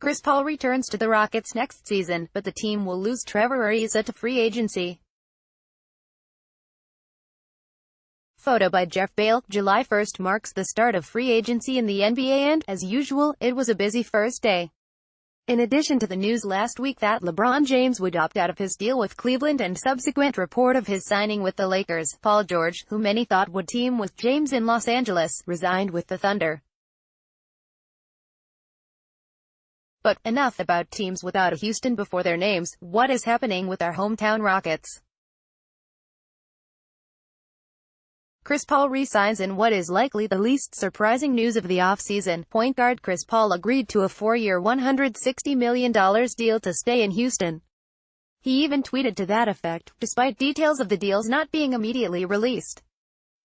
Chris Paul returns to the Rockets next season, but the team will lose Trevor Ariza to free agency. Photo by Jeff Bale. July 1st marks the start of free agency in the NBA and, as usual, it was a busy first day. In addition to the news last week that LeBron James would opt out of his deal with Cleveland and subsequent report of his signing with the Lakers, Paul George, who many thought would team with James in Los Angeles, resigned with the Thunder. But, enough about teams without a Houston before their names. What is happening with our hometown Rockets? Chris Paul re-signs in what is likely the least surprising news of the offseason. Point guard Chris Paul agreed to a 4-year $160 million deal to stay in Houston. He even tweeted to that effect, despite details of the deals not being immediately released.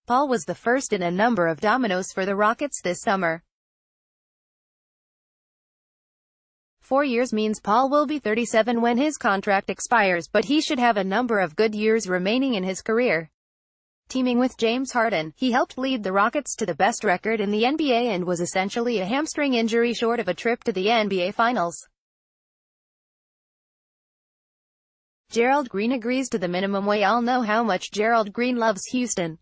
Paul was the first in a number of dominoes for the Rockets this summer. 4 years means Paul will be 37 when his contract expires, but he should have a number of good years remaining in his career. Teaming with James Harden, he helped lead the Rockets to the best record in the NBA and was essentially a hamstring injury short of a trip to the NBA Finals. Gerald Green agrees to the minimum. We all know how much Gerald Green loves Houston.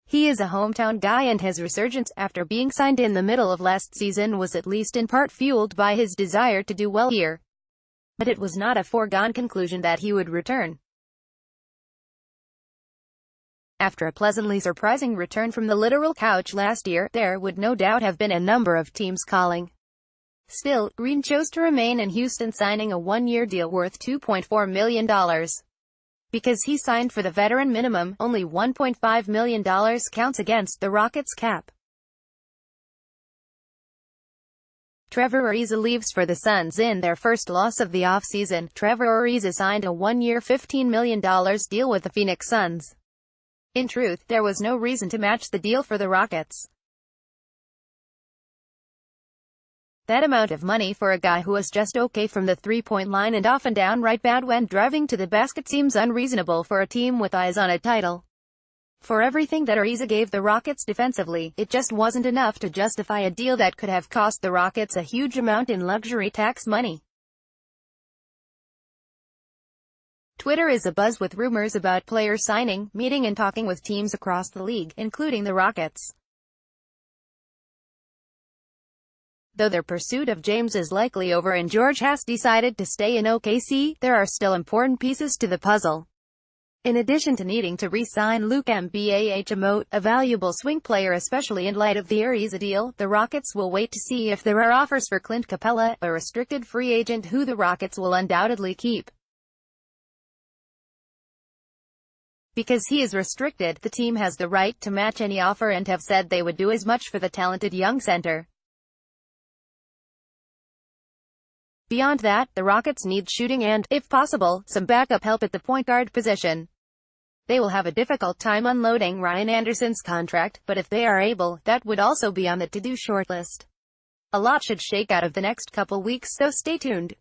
He is a hometown guy, and his resurgence after being signed in the middle of last season was at least in part fueled by his desire to do well here. But it was not a foregone conclusion that he would return. After a pleasantly surprising return from the literal couch last year, there would no doubt have been a number of teams calling. Still, Green chose to remain in Houston, signing a 1-year deal worth $2.4 million. Because he signed for the veteran minimum, only $1.5 million counts against the Rockets' cap. Trevor Ariza leaves for the Suns in their first loss of the offseason. Trevor Ariza signed a 1-year $15 million deal with the Phoenix Suns. In truth, there was no reason to match the deal for the Rockets. That amount of money for a guy who was just okay from the three-point line and often downright bad when driving to the basket seems unreasonable for a team with eyes on a title. For everything that Ariza gave the Rockets defensively, it just wasn't enough to justify a deal that could have cost the Rockets a huge amount in luxury tax money. Twitter is abuzz with rumors about players signing, meeting and talking with teams across the league, including the Rockets. Though their pursuit of James is likely over and George has decided to stay in OKC, there are still important pieces to the puzzle. In addition to needing to re-sign Luke Mbah, a valuable swing player especially in light of the Ariza deal, the Rockets will wait to see if there are offers for Clint Capella, a restricted free agent who the Rockets will undoubtedly keep. Because he is restricted, the team has the right to match any offer and have said they would do as much for the talented young center. Beyond that, the Rockets need shooting and, if possible, some backup help at the point guard position. They will have a difficult time unloading Ryan Anderson's contract, but if they are able, that would also be on the to-do shortlist. A lot should shake out of the next couple weeks, so stay tuned.